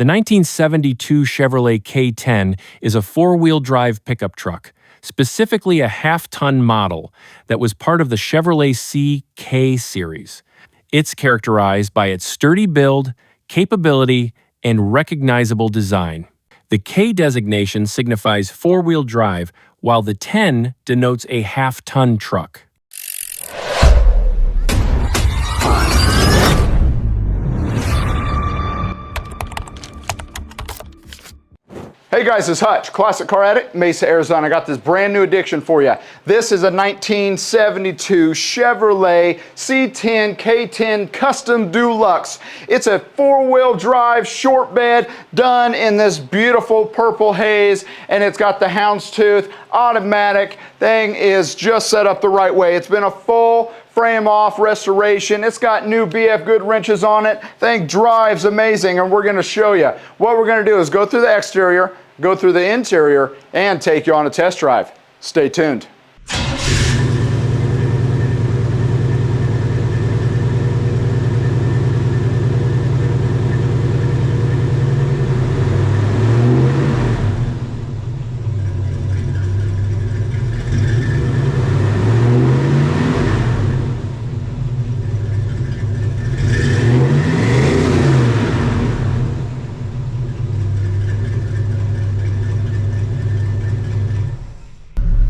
The 1972 Chevrolet K10 is a four-wheel drive pickup truck, specifically a half-ton model that was part of the Chevrolet CK series. It's characterized by its sturdy build, capability, and recognizable design. The K designation signifies four-wheel drive, while the 10 denotes a half-ton truck. Hey guys, it's Hutch, Classic Car Addict, Mesa, Arizona. I got this brand new addiction for you. This is a 1972 Chevrolet C10 K10 Custom Deluxe. It's a four-wheel drive short bed done in this beautiful purple haze, and it's got the houndstooth automatic. Thing is just set up the right way. It's been a full frame off restoration. It's got new BFGoodrich wrenches on it. Thing drives amazing, and we're going to show you. What we're going to do is go through the exterior, go through the interior, and take you on a test drive. Stay tuned.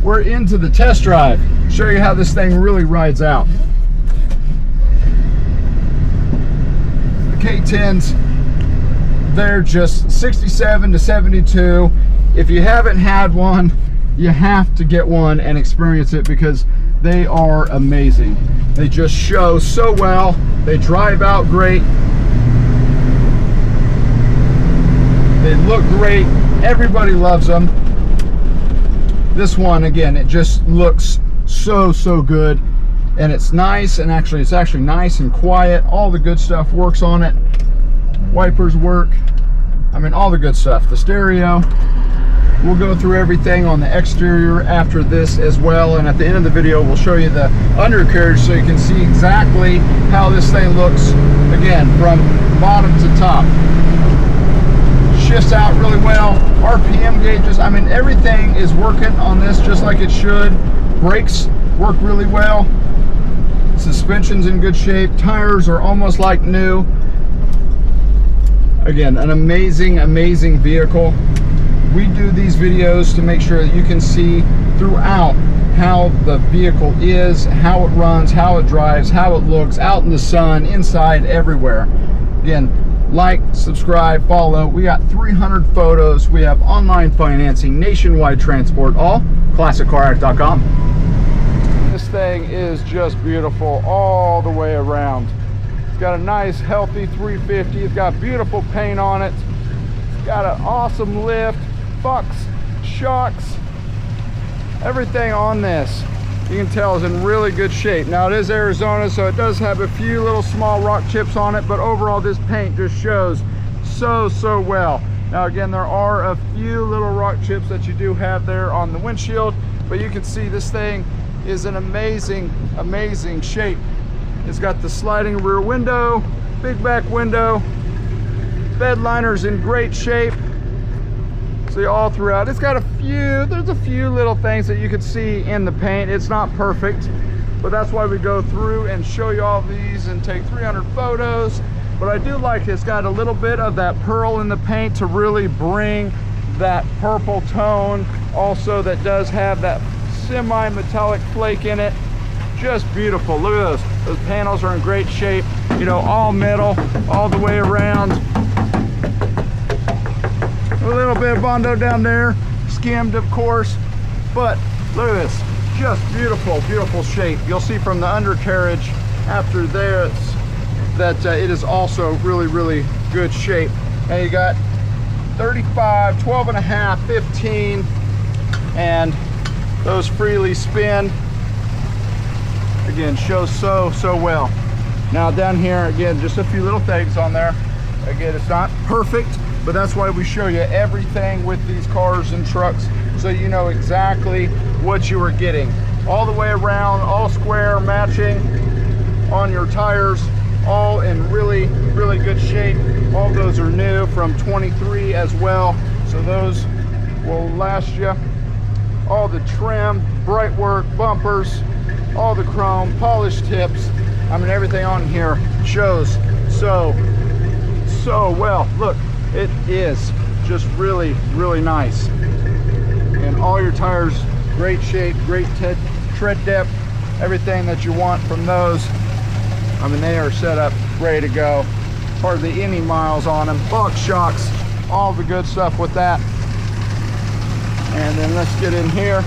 We're into the test drive. Show you how this thing really rides out. The K10s, they're just 67 to 72. If you haven't had one, you have to get one and experience it because they are amazing. They just show so well. They drive out great. They look great. Everybody loves them. This one, again, it just looks so good, and it's nice, and it's actually nice and quiet. All the good stuff works on it. Wipers work. I mean, all the good stuff. The stereo. We'll go through everything on the exterior after this as well, and at the end of the video we'll show you the undercarriage so you can see exactly how this thing looks, again, from bottom to top. Shifts out really well. RPM gauges, I mean, everything is working on this just like it should. Brakes work really well. Suspension's in good shape. Tires are almost like new. Again, an amazing vehicle. We do these videos to make sure that you can see throughout how the vehicle is, how it runs, how it drives, how it looks, out in the sun, inside, everywhere. Again, like, subscribe, follow. We got 300 photos. We have online financing, nationwide transport, all classiccaraddict.com. This thing is just beautiful all the way around. It's got a nice, healthy 350. It's got beautiful paint on it. It's got an awesome lift, bucks, shocks, everything on this. You can tell is in really good shape. Now it is Arizona, so it does have a few little small rock chips on it, but overall this paint just shows so well. Now again, there are a few little rock chips that you do have there on the windshield, but you can see this thing is in amazing shape. It's got the sliding rear window, big back window, bed liner's in great shape. See all throughout. It's got there's a few little things that you could see in the paint. It's not perfect, but that's why we go through and show you all these and take 300 photos. But I do like it's got a little bit of that pearl in the paint to really bring that purple tone. Also, that does have that semi-metallic flake in it. Just beautiful. Look at those. Those panels are in great shape. You know, all metal, all the way around. A little bit of Bondo down there, skimmed of course, but look at this, just beautiful shape. You'll see from the undercarriage after this that it is also really good shape. And you got 35, 12 and a half, 15, and those freely spin. Again, shows so well. Now down here, again, just a few little things on there. Again, it's not perfect, but that's why we show you everything with these cars and trucks so you know exactly what you are getting. All the way around, all square, matching on your tires. all in really, really good shape. All those are new from 23 as well, so those will last you. All the trim, bright work, bumpers, all the chrome, polished tips. I mean, everything on here shows so well. Look, it is just really, really nice. And all your tires, great shape, great tread depth, everything that you want from those. I mean, they are set up, ready to go. Hardly any miles on them. Box shocks, all the good stuff with that. And then let's get in here.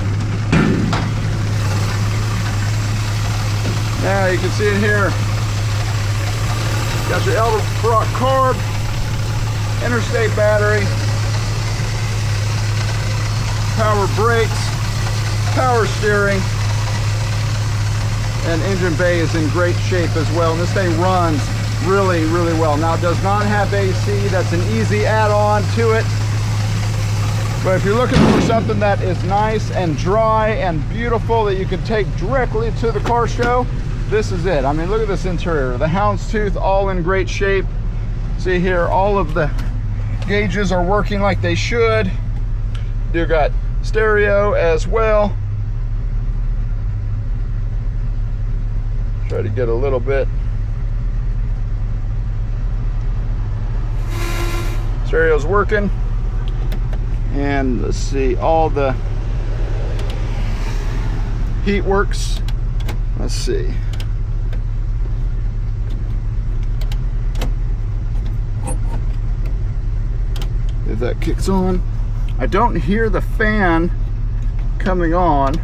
Now you can see in here, got your Edelbrock carb, interstate battery, power brakes, power steering, and engine bay is in great shape as well. And this thing runs really, really well. Now, it does not have AC. That's an easy add-on to it. But if you're looking for something that is nice and dry and beautiful that you can take directly to the car show, this is it. I mean, look at this interior. The houndstooth, all in great shape. See here, all of the gauges are working like they should. You got stereo as well. Try to get a little bit. Stereo's working. And let's see, all the heat works. Let's see. If that kicks on. I don't hear the fan coming on,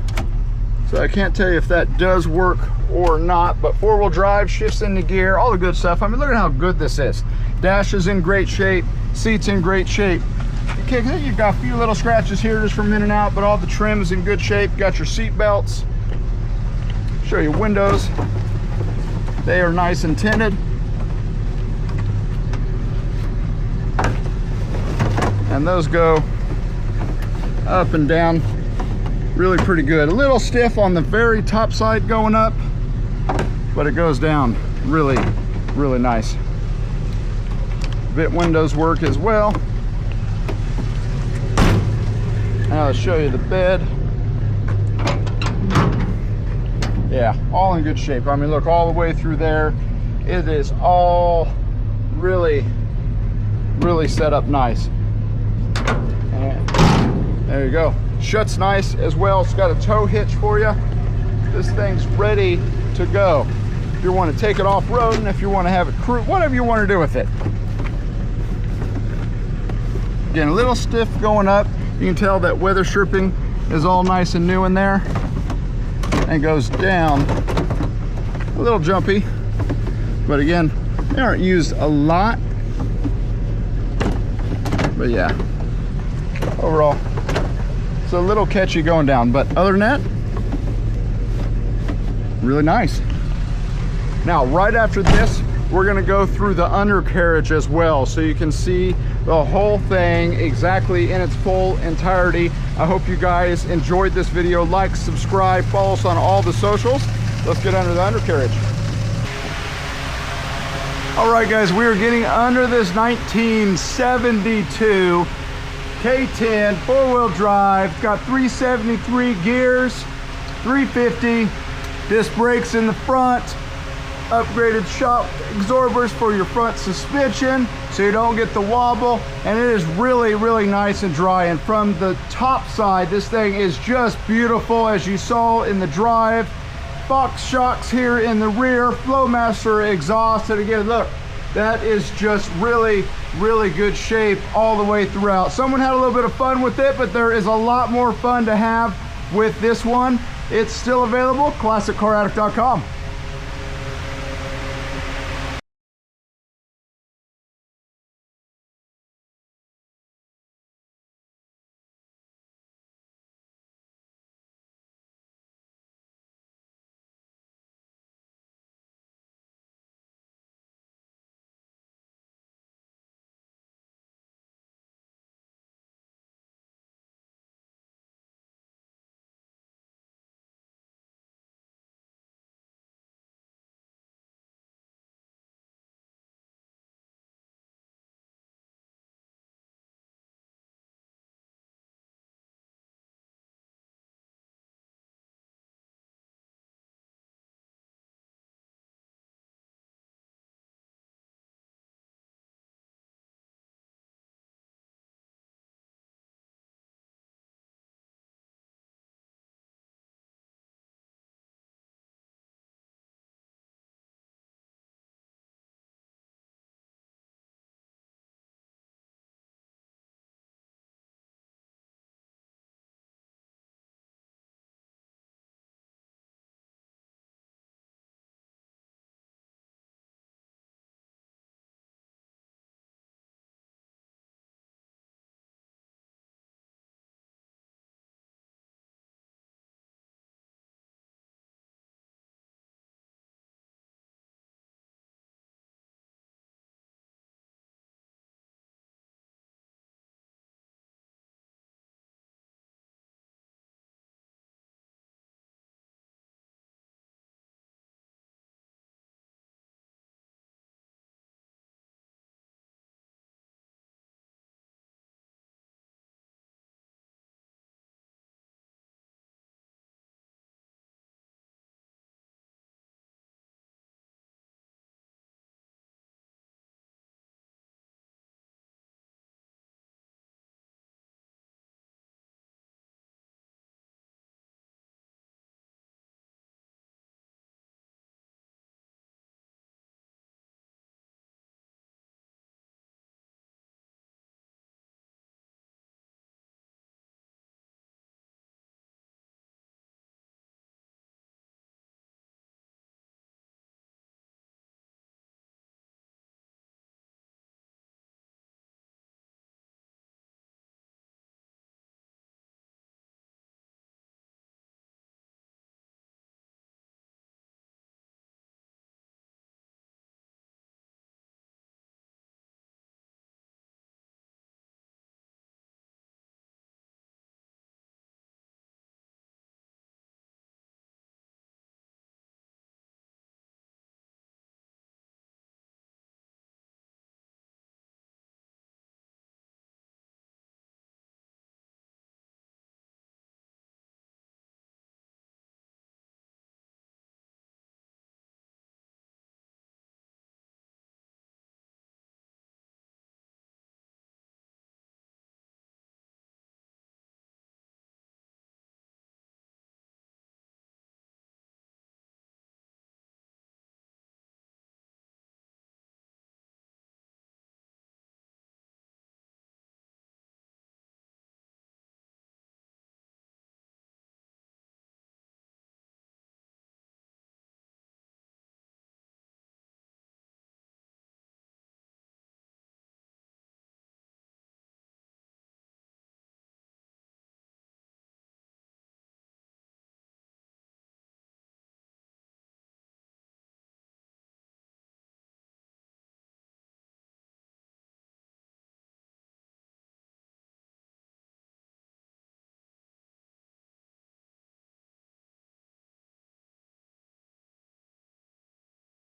so I can't tell you if that does work or not, but four-wheel drive, shifts into gear, all the good stuff. I mean, look at how good this is. Dash is in great shape, seats in great shape. Okay, you've got a few little scratches here just from in and out, but all the trim is in good shape. Got your seat belts. Show you windows. They are nice and tinted. And those go up and down really pretty good. A little stiff on the very top side going up, but it goes down really, really nice. Vent windows work as well. Now I'll show you the bed. Yeah, all in good shape. I mean, look, all the way through there. It is all really, really set up nice. And there you go. Shuts nice as well. It's got a tow hitch for you. This thing's ready to go. If you want to take it off-road, and if you want to have it cruise, whatever you want to do with it. Again, a little stiff going up. You can tell that weather stripping is all nice and new in there. And goes down a little jumpy. But again, they aren't used a lot. But yeah, overall, it's a little catchy going down. But other than that, really nice. Now, right after this, we're gonna go through the undercarriage as well, so you can see the whole thing exactly in its full entirety. I hope you guys enjoyed this video. Like, subscribe, follow us on all the socials. Let's get under the undercarriage. All right, guys, we are getting under this 1972 K10 four-wheel drive. It's got 373 gears, 350, disc brakes in the front, upgraded shock absorbers for your front suspension so you don't get the wobble, and it is really, really nice and dry. And from the top side, this thing is just beautiful, as you saw in the drive. Box shocks here in the rear, Flowmaster exhaust, and again, look, that is just really, really good shape all the way throughout. Someone had a little bit of fun with it, but there is a lot more fun to have with this one. It's still available, classiccaraddict.com.